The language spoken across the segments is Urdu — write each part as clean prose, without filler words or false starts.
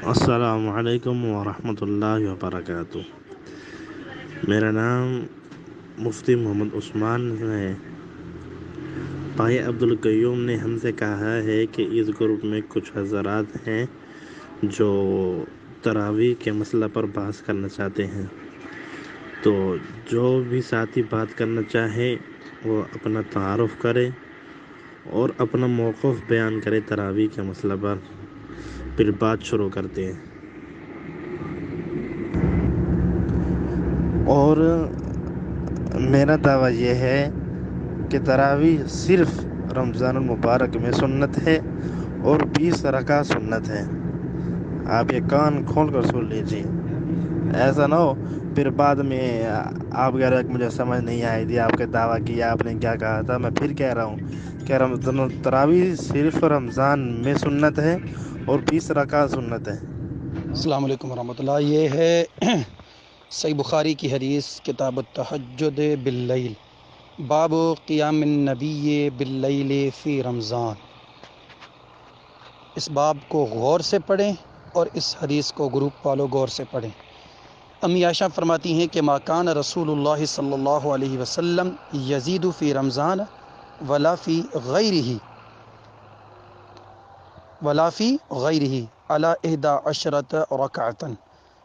السلام علیکم ورحمۃ اللہ وبرکاتہ۔ میرا نام مفتی محمد عثمان ہے۔ بھائی عبدالقیوم نے ہم سے کہا ہے کہ اس گروپ میں کچھ حضرات ہیں جو تراویح کے مسئلہ پر بحث کرنا چاہتے ہیں، تو جو بھی ساتھی بات کرنا چاہے وہ اپنا تعارف کرے اور اپنا موقف بیان کرے تراویح کے مسئلہ پر، پھر بات شروع کرتے ہیں۔ اور میرا دعویٰ یہ ہے کہ تراویح صرف رمضان المبارک میں سنت ہے اور 20 رکعت سنت ہے۔ آپ یہ کان کھول کر سن لیجیے، ایسا نہ ہو پھر بعد میں آپ کہہ رہے کہ مجھے سمجھ نہیں آئی تھی، آپ کے دعویٰ کیا آپ نے کیا کہا تھا۔ میں پھر کہہ رہا ہوں کہ تراویح صرف رمضان میں سنت ہے اور 20 رکعت سنت ہے۔ السلام علیکم ورحمۃ اللہ۔ یہ ہے صحیح بخاری کی حدیث کتاب التہجد باللیل، باب قیام النبی باللیل فی رمضان۔ اس باب کو غور سے پڑھیں اور اس حدیث کو گروپ والوں غور سے پڑھیں۔ امی عائشہ فرماتی ہیں کہ ما کان رسول اللہ صلی اللہ علیہ وسلم یزید فی رمضان ولا فی غیرہ علی 11 رکعۃ،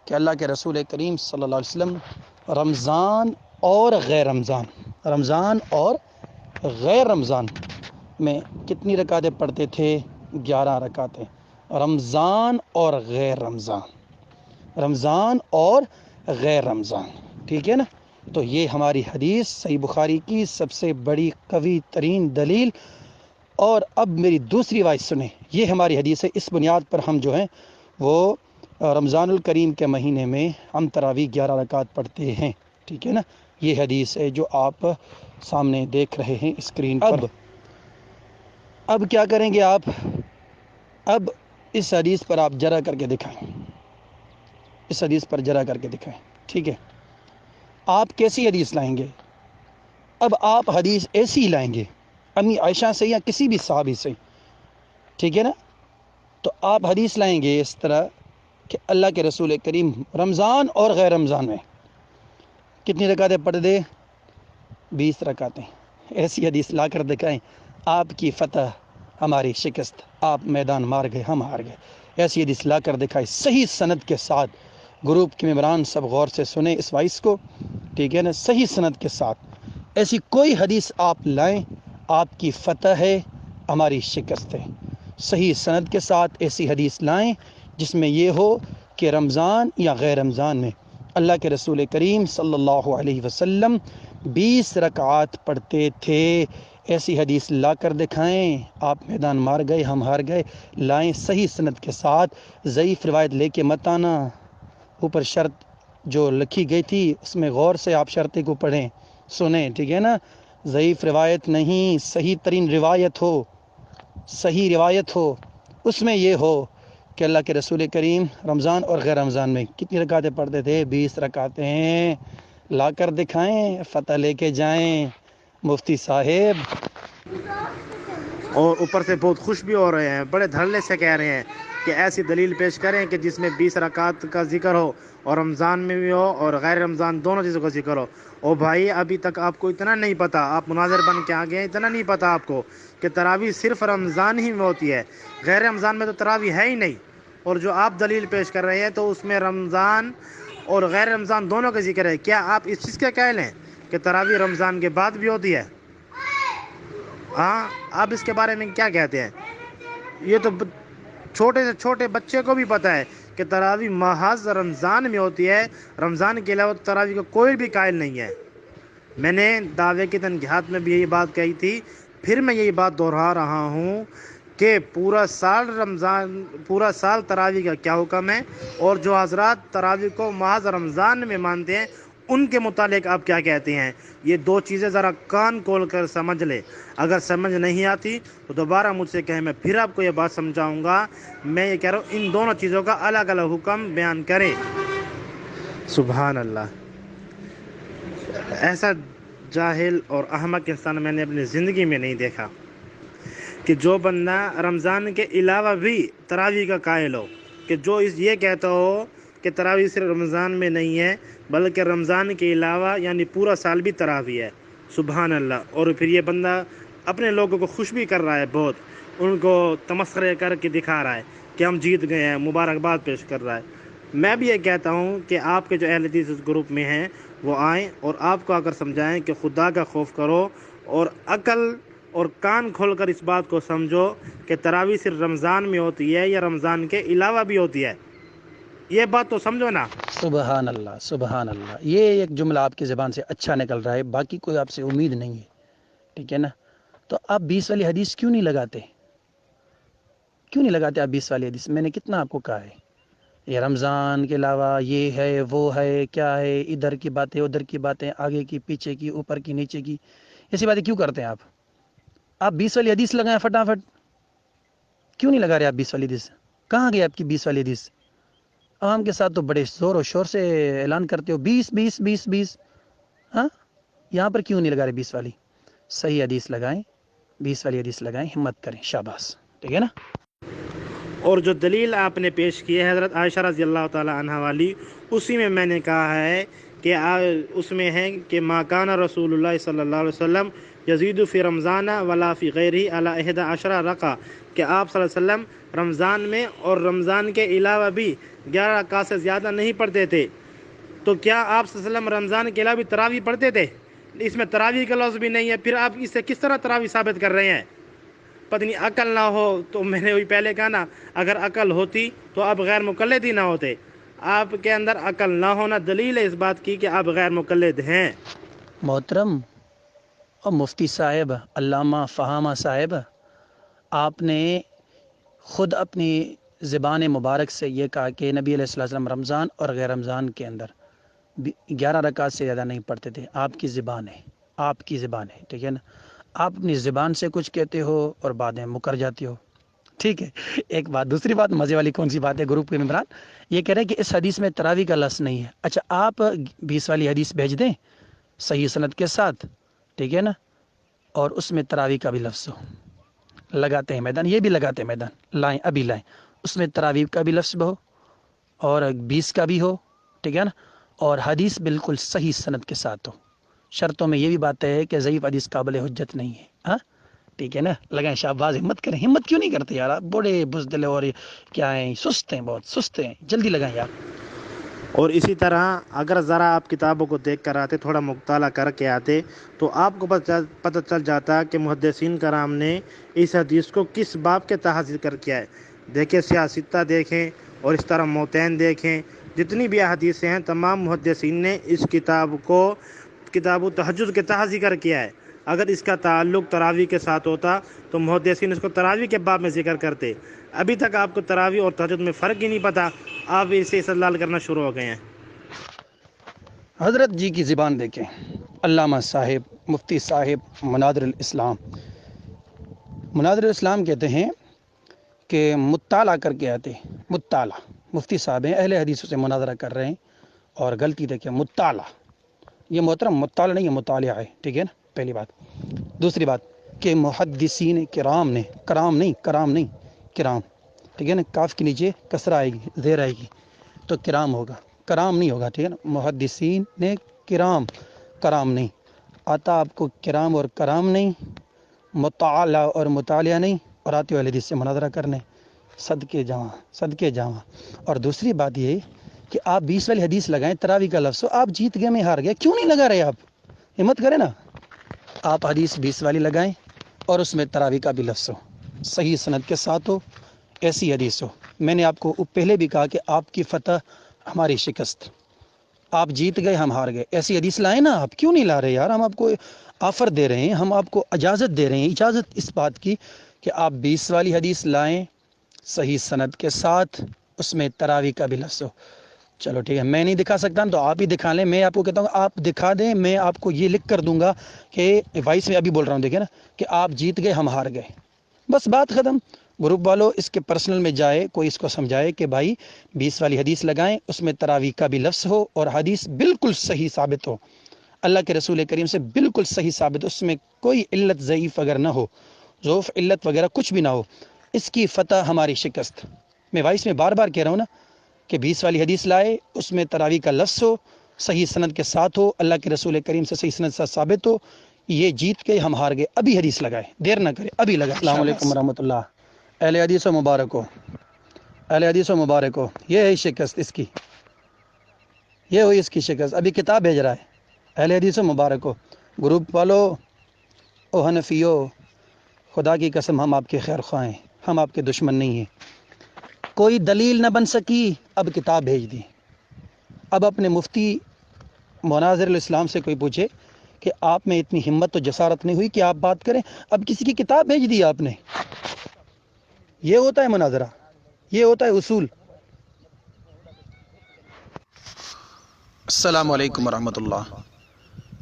کہ اللہ کے رسول کریم صلی اللہ علیہ وسلم رمضان اور غیر رمضان میں کتنی رکعتیں پڑھتے تھے؟ 11 رکعتیں۔ رمضان اور غیر رمضان، ٹھیک ہے نا؟ تو یہ ہماری حدیث صحیح بخاری کی سب سے بڑی قوی ترین دلیل۔ اور اب میری دوسری روایت سنیں، یہ ہماری حدیث ہے۔ اس بنیاد پر ہم جو ہیں وہ رمضان الکریم کے مہینے میں ہم تراویح 11 رکعت پڑھتے ہیں، ٹھیک ہے نا؟ یہ حدیث ہے جو آپ سامنے دیکھ رہے ہیں اسکرین پر۔ اب کیا کریں گے آپ؟ اب اس حدیث پر آپ جرا کر کے دکھائیں، اس حدیث پر جرا کر کے دکھائیں، ٹھیک ہے؟ آپ کیسی حدیث لائیں گے؟ اب آپ حدیث ایسی لائیں گے امی عائشہ سے یا کسی بھی صحابی سے، ٹھیک ہے نا؟ تو آپ حدیث لائیں گے اس طرح کہ اللہ کے رسول کریم رمضان اور غیر رمضان میں کتنی رکعتیں پڑھ دے؟ 20 رکعتیں۔ ایسی حدیث لا کر دکھائیں، آپ کی فتح ہماری شکست، آپ میدان مار گئے ہم ہار گئے۔ ایسی حدیث لا کر دکھائیں صحیح سند کے ساتھ۔ گروپ کے ممبران سب غور سے سنیں اس وائس کو، ٹھیک ہے نا؟ صحیح سند کے ساتھ ایسی کوئی حدیث آپ لائیں، آپ کی فتح ہے ہماری شکست ہے۔ صحیح سند کے ساتھ ایسی حدیث لائیں جس میں یہ ہو کہ رمضان یا غیر رمضان میں اللہ کے رسول کریم صلی اللہ علیہ وسلم 20 رکعات پڑھتے تھے۔ ایسی حدیث لا کر دکھائیں، آپ میدان مار گئے ہم ہار گئے۔ لائیں صحیح سند کے ساتھ، ضعیف روایت لے کے مت آنا۔ اوپر شرط جو لکھی گئی تھی اس میں غور سے آپ شرطیں کو پڑھیں، سنیں، ٹھیک ہے نا؟ ضعیف روایت نہیں، صحیح ترین روایت ہو، صحیح روایت ہو، اس میں یہ ہو کہ اللہ کے رسول کریم رمضان اور غیر رمضان میں کتنی رکعتیں پڑھتے تھے؟ 20 رکعتیں۔ لا کر دکھائیں، فتح لے کے جائیں مفتی صاحب۔ اور اوپر سے بہت خوش بھی ہو رہے ہیں، بڑے دھڑلے سے کہہ رہے ہیں کہ ایسی دلیل پیش کریں کہ جس میں 20 رکعت کا ذکر ہو اور رمضان میں بھی ہو اور غیر رمضان دونوں چیزوں کا ذکر ہو۔ او بھائی ابھی تک آپ کو اتنا نہیں پتا، آپ مناظر بن کے آگے ہیں، اتنا نہیں پتا آپ کو کہ تراویح صرف رمضان ہی میں ہوتی ہے، غیر رمضان میں تو تراویح ہے ہی نہیں۔ اور جو آپ دلیل پیش کر رہے ہیں تو اس میں رمضان اور غیر رمضان دونوں کا ذکر ہے۔ کیا آپ اس چیز کے قائل ہیں کہ تراویح رمضان کے بعد بھی ہوتی ہے؟ ہاں، آپ اس کے بارے میں کیا کہتے ہیں؟ یہ تو چھوٹے سے چھوٹے بچے کو بھی پتہ ہے کہ تراویح محض رمضان میں ہوتی ہے، رمضان کے علاوہ تراویح کا کوئی بھی قائل نہیں ہے۔ میں نے دعوے کی تنقیحات میں بھی یہی بات کہی تھی، پھر میں یہی بات دہرا رہا ہوں کہ پورا سال تراویح کا کیا حکم ہے، اور جو حضرات تراویح کو محض رمضان میں مانتے ہیں ان کے متعلق آپ کیا کہتے ہیں۔ یہ دو چیزیں ذرا کان کھول کر سمجھ لے، اگر سمجھ نہیں آتی تو دوبارہ مجھ سے کہیں، میں پھر آپ کو یہ بات سمجھاؤں گا۔ میں یہ کہہ رہا ہوں ان دونوں چیزوں کا الگ الگ حکم بیان کرے۔ سبحان اللہ، ایسا جاہل اور احمق انسان میں نے اپنی زندگی میں نہیں دیکھا کہ جو بندہ رمضان کے علاوہ بھی تراویح کا قائل ہو، کہ جو یہ کہتا ہو کہ تراویح صرف رمضان میں نہیں ہے بلکہ رمضان کے علاوہ یعنی پورا سال بھی تراویح ہے، سبحان اللہ۔ اور پھر یہ بندہ اپنے لوگوں کو خوش بھی کر رہا ہے، بہت ان کو تمسخرے کر کے دکھا رہا ہے کہ ہم جیت گئے ہیں، مبارکباد پیش کر رہا ہے۔ میں بھی یہ کہتا ہوں کہ آپ کے جو اہل حدیث اس گروپ میں ہیں وہ آئیں اور آپ کو آ کر سمجھائیں کہ خدا کا خوف کرو اور عقل اور کان کھول کر اس بات کو سمجھو کہ تراویح صرف رمضان میں ہوتی ہے یا رمضان کے علاوہ بھی ہوتی ہے، یہ بات تو سمجھو نا۔ سبحان اللہ، سبحان اللہ، یہ ایک جملہ آپ کی زبان سے اچھا نکل رہا ہے، باقی کوئی آپ سے امید نہیں ہے، ٹھیک ہے نا؟ تو آپ 20 والی حدیث کیوں نہیں لگاتے؟ کیوں نہیں لگاتے آپ 20 والی حدیث؟ میں نے کتنا آپ کو کہا ہے یہ رمضان کے علاوہ یہ ہے وہ ہے کیا ہے، ادھر کی باتیں ادھر کی باتیں، آگے کی پیچھے کی اوپر کی نیچے کی، ایسی باتیں کیوں کرتے ہیں آپ 20 والی حدیث لگائیں فٹافٹ، کیوں نہیں لگا رہے آپ 20 والی حدیث؟ کہاں گئی آپ کی 20 والی حدیث؟ عوام کے ساتھ تو بڑے زور و شور سے اعلان کرتے ہو 20 20 20 20، ہاں یہاں پر کیوں نہیں لگا رہے 20 والی؟ صحیح حدیث لگائیں، 20 والی حدیث لگائیں، ہمت کریں، شاباش، ٹھیک ہے نا؟ اور جو دلیل آپ نے پیش کی ہے حضرت عائشہ رضی اللہ تعالی عنہ والی، اسی میں نے کہا ہے کہ اس میں ہے کہ ما کان رسول اللہ صلی اللہ علیہ وسلم یزید فی رمضان ولا فی غیرہ علی 11 رکعہ، کہ آپ صلی اللہ علیہ وسلم رمضان میں اور رمضان کے علاوہ بھی 11 رکعت سے زیادہ نہیں پڑھتے تھے۔ تو کیا آپ صلی اللہ علیہ وسلم رمضان کے علاوہ بھی تراویح پڑھتے تھے؟ اس میں تراویح کا لفظ بھی نہیں ہے، پھر آپ اس سے کس طرح تراویح ثابت کر رہے ہیں؟ پتہ نہیں عقل نہ ہو تو میں نے وہی پہلے کہا نا، اگر عقل ہوتی تو آپ غیر مقلد ہی نہ ہوتے۔ آپ کے اندر عقل نہ ہونا دلیل ہے اس بات کی کہ آپ غیر مقلد ہیں۔ محترم اور مفتی صاحب، علامہ فہامہ صاحب، آپ نے خود اپنی زبان مبارک سے یہ کہا کہ نبی علیہ السلام رمضان اور غیر رمضان کے اندر 11 رکعت سے زیادہ نہیں پڑھتے تھے۔ آپ کی زبان ہے، آپ کی زبان ہے، ٹھیک ہے نا؟ آپ اپنی زبان سے کچھ کہتے ہو اور بعد میں مکر جاتے ہو، ٹھیک ہے؟ ایک بات، دوسری بات مزے والی کون سی بات ہے، گروپ کے ممبران یہ کہہ رہے ہیں کہ اس حدیث میں تراویح کا لفظ نہیں ہے۔ اچھا، آپ 20 والی حدیث بھیج دیں صحیح سند کے ساتھ، ٹھیک ہے نا؟ اور اس میں تراویح کا بھی لفظ ہو، لگاتے ہیں میدان، یہ بھی لگاتے ہیں میدان، لائیں ابھی لائیں، اس میں تراویح کا بھی لفظ ہو اور 20 کا بھی ہو، ٹھیک ہے نا؟ اور حدیث بالکل صحیح سند کے ساتھ ہو۔ شرطوں میں یہ بھی بات ہے کہ ضعیف حدیث قابل حجت نہیں ہے، ہاں ٹھیک ہے نا؟ لگائیں شاباز، ہمت کریں، ہمت کیوں نہیں کرتے یار آپ؟ بڑے بزدل اور کیا ہیں، سست ہیں، بہت سست ہیں، جلدی لگائیں یار۔ اور اسی طرح اگر ذرا آپ کتابوں کو دیکھ کر آتے، تھوڑا مطالعہ کر کے آتے، تو آپ کو پتہ چل جاتا کہ محدثین کرام نے اس حدیث کو کس باب کے تحت ذکر کیا ہے۔ دیکھیں سیاستہ دیکھیں اور اس طرح موتین دیکھیں، جتنی بھی حدیثیں ہیں تمام محدثین نے اس کتاب کو کتاب التہجد کے تحت ذکر کیا ہے۔ اگر اس کا تعلق تراویح کے ساتھ ہوتا تو محدثین اس کو تراویح کے باب میں ذکر کرتے۔ ابھی تک آپ کو تراویح اور تہجد میں فرق ہی نہیں پتہ، آپ اسے استدلال کرنا شروع ہو گئے ہیں۔ حضرت جی کی زبان دیکھیں، علامہ صاحب، مفتی صاحب، مناظر الاسلام، مناظر الاسلام کہتے ہیں کہ مطالعہ کر کے آتے، مطالعہ، مفتی صاحب ہیں، اہل حدیثوں سے مناظرہ کر رہے ہیں، اور غلطی دیکھیں، مطالعہ، یہ محترم مطالعہ نہیں ہے، مطالعہ ہے، ٹھیک ہے نا؟ پہلی بات۔ دوسری بات کہ محدثین کرام نے، کرام نہیں، کرام نہیں، کرام، ٹھیک ہے نا؟ کاف کے نیچے کسرہ آئے گی، زیر آئے گی تو کرام ہوگا، کرام نہیں ہوگا، ٹھیک ہے نا؟ محدثین نے کرام، کرام نہیں آتا آپ کو، کرام اور کرام نہیں، مطالعہ اور مطالعہ نہیں، اور آتے والے حدیث سے مناظرہ کرنے، صدقے جاواں، صدقے جاواں۔ اور دوسری بات یہ کہ آپ 20 والی حدیث لگائیں، تراویح کا لفظ ہو، آپ جیت گئے میں ہار گیا، کیوں نہیں لگا رہے آپ؟ ہمت کریں نا، آپ حدیث 20 والی لگائیں اور اس میں تراویح کا بھی لفظ ہو، صحیح سند کے ساتھ ہو، ایسی حدیث ہو۔ میں نے آپ کو پہلے بھی کہا کہ آپ کی فتح ہماری شکست، آپ جیت گئے ہم ہار گئے، ایسی حدیث لائیں نا، آپ کیوں نہیں لا رہے یار؟ ہم آپ کو آفر دے رہے ہیں، ہم آپ کو اجازت دے رہے ہیں، اجازت اس بات کی کہ آپ 20 والی حدیث لائیں صحیح سند کے ساتھ، اس میں تراویح کا بھی لفظ ہو۔ چلو ٹھیک ہے، میں نہیں دکھا سکتا تو آپ ہی دکھا لیں، میں آپ کو کہتا ہوں آپ دکھا دیں، میں آپ کو یہ لکھ کر دوں گا کہ وائس میں ابھی بول رہا ہوں، دیکھیں نا، کہ آپ جیت گئے ہم ہار گئے، بس بات ختم۔ گروپ والوں اس کے پرسنل میں جائے، کوئی اس کو سمجھائے کہ بھائی 20 والی حدیث لگائیں، اس میں تراویح کا بھی لفظ ہو اور حدیث بالکل صحیح ثابت ہو، اللہ کے رسول کریم سے بالکل صحیح ثابت، اس میں کوئی علت ضعیف اگر نہ ہو، ضعف علت وغیرہ کچھ بھی نہ ہو، اس کی فتح ہماری شکست، میں وائس میں بار بار کہہ رہا ہوں نا کہ 20 والی حدیث لائے، اس میں تراویح کا لفظ ہو، صحیح سند کے ساتھ ہو، اللہ کے رسول کریم سے صحیح سند سے ثابت ہو، یہ جیت کے ہم ہار گئے۔ ابھی حدیث لگائے، دیر نہ کرے، ابھی لگائے۔ السلام علیکم ورحمۃ اللہ۔ اہل حدیث و مبارک ہو، اہل حدیث و مبارک ہو۔ یہ ہے شکست اس کی، یہ ہوئی اس کی شکست۔ ابھی کتاب بھیج رہا ہے۔ اہل حدیث و مبارک ہو۔ گروپ والو، او حنفیو، خدا کی قسم ہم آپ کے خیر خواہ ہیں، ہم آپ کے دشمن نہیں ہیں۔ کوئی دلیل نہ بن سکی، اب کتاب بھیج دی۔ اب اپنے مفتی مناظر الاسلام سے کوئی پوچھے کہ آپ میں اتنی ہمت و جسارت نہیں ہوئی کہ آپ بات کریں، اب کسی کی کتاب بھیج دی آپ نے۔ یہ ہوتا ہے مناظرہ، یہ ہوتا ہے اصول۔ السلام علیکم ورحمۃ اللہ۔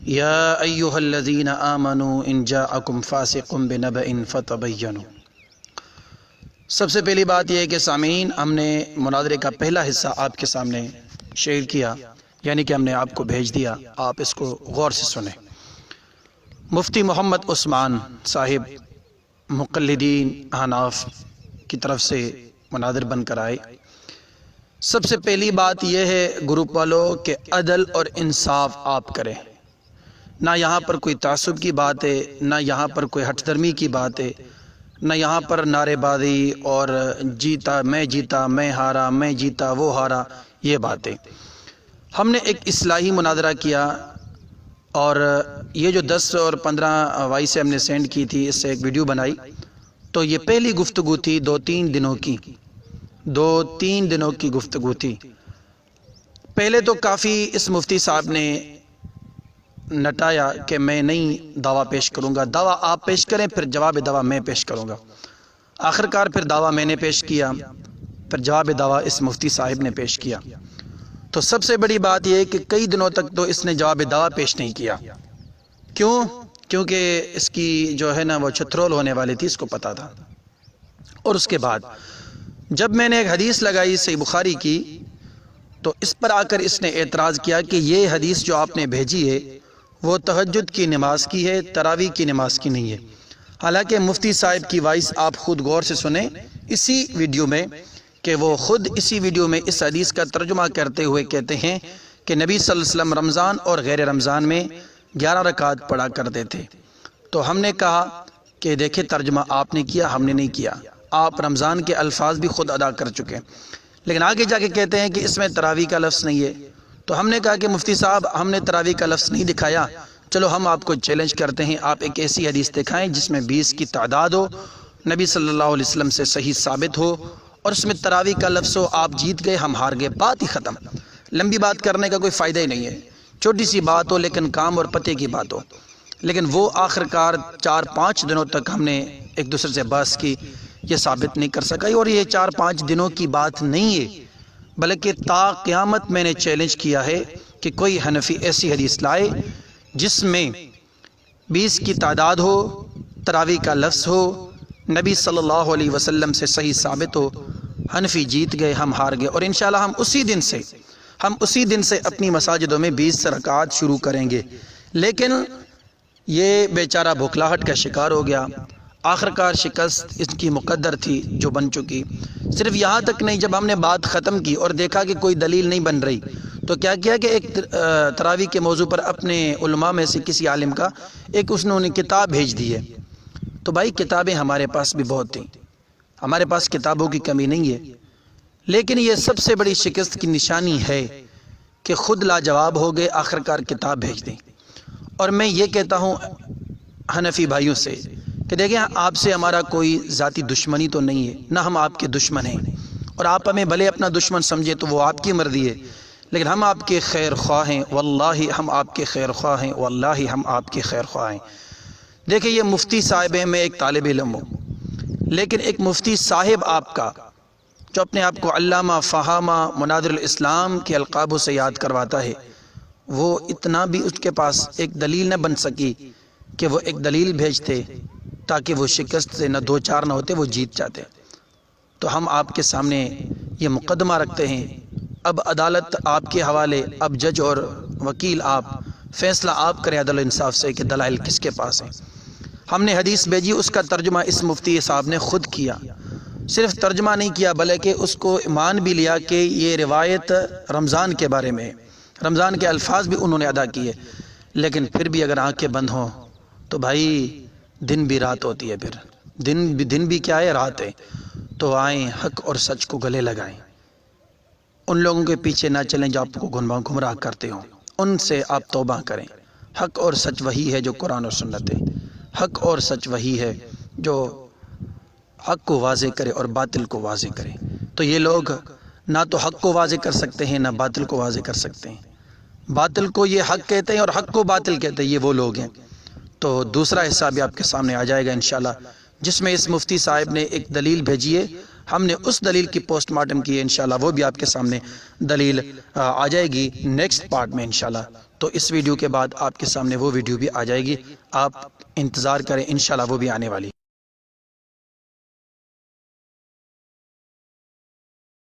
یا ایہا الذین آمنوا ان جاءکم فاسق بنبأ فتبینوا۔ سب سے پہلی بات یہ ہے کہ سامعین، ہم نے مناظرے کا پہلا حصہ آپ کے سامنے شیئر کیا، یعنی کہ ہم نے آپ کو بھیج دیا، آپ اس کو غور سے سنیں۔ مفتی محمد عثمان صاحب مقلدین احناف کی طرف سے مناظر بن کر آئے۔ سب سے پہلی بات یہ ہے گروپ والوں کہ عدل اور انصاف آپ کریں۔ نہ یہاں پر کوئی تعصب کی بات ہے، نہ یہاں پر کوئی ہٹ درمی کی بات ہے، نہ یہاں پر نعرے بازی اور جیتا میں ہارا، میں جیتا وہ ہارا، یہ باتیں۔ ہم نے ایک اصلاحی مناظرہ کیا، اور یہ جو 10 اور 15 وائس سے ہم نے سینڈ کی تھی، اس سے ایک ویڈیو بنائی، تو یہ پہلی گفتگو تھی 2-3 دنوں کی گفتگو تھی۔ پہلے تو کافی اس مفتی صاحب نے نٹایا کہ میں نہیں دعویٰ پیش کروں گا، دعویٰ آپ پیش کریں، پھر جواب دعویٰ میں پیش کروں گا۔ آخرکار پھر دعویٰ میں نے پیش کیا، پھر جواب دعویٰ اس مفتی صاحب نے پیش کیا۔ تو سب سے بڑی بات یہ ہے کہ کئی دنوں تک تو اس نے جواب دعویٰ پیش نہیں کیا۔ کیوں؟ کیونکہ اس کی جو ہے نا وہ چھترول ہونے والی تھی، اس کو پتا تھا۔ اور اس کے بعد جب میں نے ایک حدیث لگائی صحیح بخاری کی، تو اس پر آ کر اس نے اعتراض کیا کہ یہ حدیث جو آپ نے بھیجی ہے وہ تہجد کی نماز کی ہے، تراویح کی نماز کی نہیں ہے۔ حالانکہ مفتی صاحب کی وائس آپ خود غور سے سنیں اسی ویڈیو میں، کہ وہ خود اسی ویڈیو میں اس حدیث کا ترجمہ کرتے ہوئے کہتے ہیں کہ نبی صلی اللہ علیہ وسلم رمضان اور غیر رمضان میں 11 رکعت پڑھا کرتے تھے۔ تو ہم نے کہا کہ دیکھیں ترجمہ آپ نے کیا، ہم نے نہیں کیا، آپ رمضان کے الفاظ بھی خود ادا کر چکے، لیکن آگے جا کے کہتے ہیں کہ اس میں تراویح کا لفظ نہیں ہے۔ تو ہم نے کہا کہ مفتی صاحب ہم نے تراویح کا لفظ نہیں دکھایا، چلو ہم آپ کو چیلنج کرتے ہیں، آپ ایک ایسی حدیث دکھائیں جس میں 20 کی تعداد ہو، نبی صلی اللہ علیہ وسلم سے صحیح ثابت ہو، اور اس میں تراویح کا لفظ ہو۔ آپ جیت گئے، ہم ہار گئے، بات ہی ختم۔ لمبی بات کرنے کا کوئی فائدہ ہی نہیں ہے، چھوٹی سی بات ہو لیکن کام اور پتے کی بات ہو۔ لیکن وہ آخرکار 4-5 دنوں تک ہم نے ایک دوسرے سے بحث کی، یہ ثابت نہیں کر سکا، اور یہ 4-5 دنوں کی بات نہیں ہے، بلکہ تا قیامت میں نے چیلنج کیا ہے کہ کوئی حنفی ایسی حدیث لائے جس میں 20 کی تعداد ہو، تراویح کا لفظ ہو، نبی صلی اللہ علیہ وسلم سے صحیح ثابت ہو۔ حنفی جیت گئے، ہم ہار گئے، اور انشاءاللہ ہم اسی دن سے اپنی مساجدوں میں 20 رکعات شروع کریں گے۔ لیکن یہ بیچارہ بھوکلاہٹ کا شکار ہو گیا۔ آخرکار شکست اس کی مقدر تھی جو بن چکی۔ صرف یہاں تک نہیں، جب ہم نے بات ختم کی اور دیکھا کہ کوئی دلیل نہیں بن رہی، تو کیا کیا کہ ایک تراویح کے موضوع پر اپنے علماء میں سے کسی عالم کا ایک انہوں نے کتاب بھیج دی ہے۔ تو بھائی کتابیں ہمارے پاس بھی بہت تھیں، ہمارے پاس کتابوں کی کمی نہیں ہے، لیکن یہ سب سے بڑی شکست کی نشانی ہے کہ خود لاجواب ہو گئے، آخرکار کتاب بھیج دیں۔ اور میں یہ کہتا ہوں حنفی بھائیوں سے کہ دیکھیں آپ سے ہمارا کوئی ذاتی دشمنی تو نہیں ہے، نہ ہم آپ کے دشمن ہیں، اور آپ ہمیں بھلے اپنا دشمن سمجھے تو وہ آپ کی مرضی ہے، لیکن ہم آپ کے خیر خواہ ہیں، واللہ ہم آپ کے خیر خواہ ہیں، واللہ ہم آپ کے خیر خواہ ہیں۔ دیکھیں یہ مفتی صاحب ہیں، میں ایک طالب علم ہوں، لیکن ایک مفتی صاحب آپ کا جو اپنے آپ کو علامہ فہامہ مناظر الاسلام کے القابوں سے یاد کرواتا ہے، وہ اتنا بھی اس کے پاس ایک دلیل نہ بن سکی کہ وہ ایک دلیل بھیجتے تاکہ وہ شکست سے نہ 2-4 نہ ہوتے، وہ جیت جاتے۔ تو ہم آپ کے سامنے یہ مقدمہ رکھتے ہیں، اب عدالت آپ کے حوالے، اب جج اور وکیل آپ، فیصلہ آپ کریں عدل و انصاف سے کہ دلائل کس کے پاس ہیں۔ ہم نے حدیث بھیجی، اس کا ترجمہ اس مفتی صاحب نے خود کیا، صرف ترجمہ نہیں کیا بلکہ اس کو مان بھی لیا کہ یہ روایت رمضان کے بارے میں، رمضان کے الفاظ بھی انہوں نے ادا کیے، لیکن پھر بھی اگر آنکھیں بند ہوں تو بھائی دن بھی رات ہوتی ہے، پھر دن بھی کیا ہے، رات ہے۔ تو آئیں حق اور سچ کو گلے لگائیں، ان لوگوں کے پیچھے نہ چلیں جو آپ کو گمراہ کرتے ہوں، ان سے آپ توبہ کریں۔ حق اور سچ وہی ہے جو قرآن و سنت ہے، حق اور سچ وہی ہے جو حق کو واضح کرے اور باطل کو واضح کرے۔ تو یہ لوگ نہ تو حق کو واضح کر سکتے ہیں نہ باطل کو واضح کر سکتے ہیں، باطل کو یہ حق کہتے ہیں اور حق کو باطل کہتے ہیں، یہ وہ لوگ ہیں۔ تو دوسرا حصہ بھی آپ کے سامنے آ جائے گا انشاءاللہ، جس میں اس مفتی صاحب نے ایک دلیل بھیجی ہے، ہم نے اس دلیل کی پوسٹ مارٹم کی ہے، انشاءاللہ وہ بھی آپ کے سامنے دلیل آ جائے گی نیکسٹ پارٹ میں انشاءاللہ۔ تو اس ویڈیو کے بعد آپ کے سامنے وہ ویڈیو بھی آ جائے گی، آپ انتظار کریں، انشاءاللہ وہ بھی آنے والی۔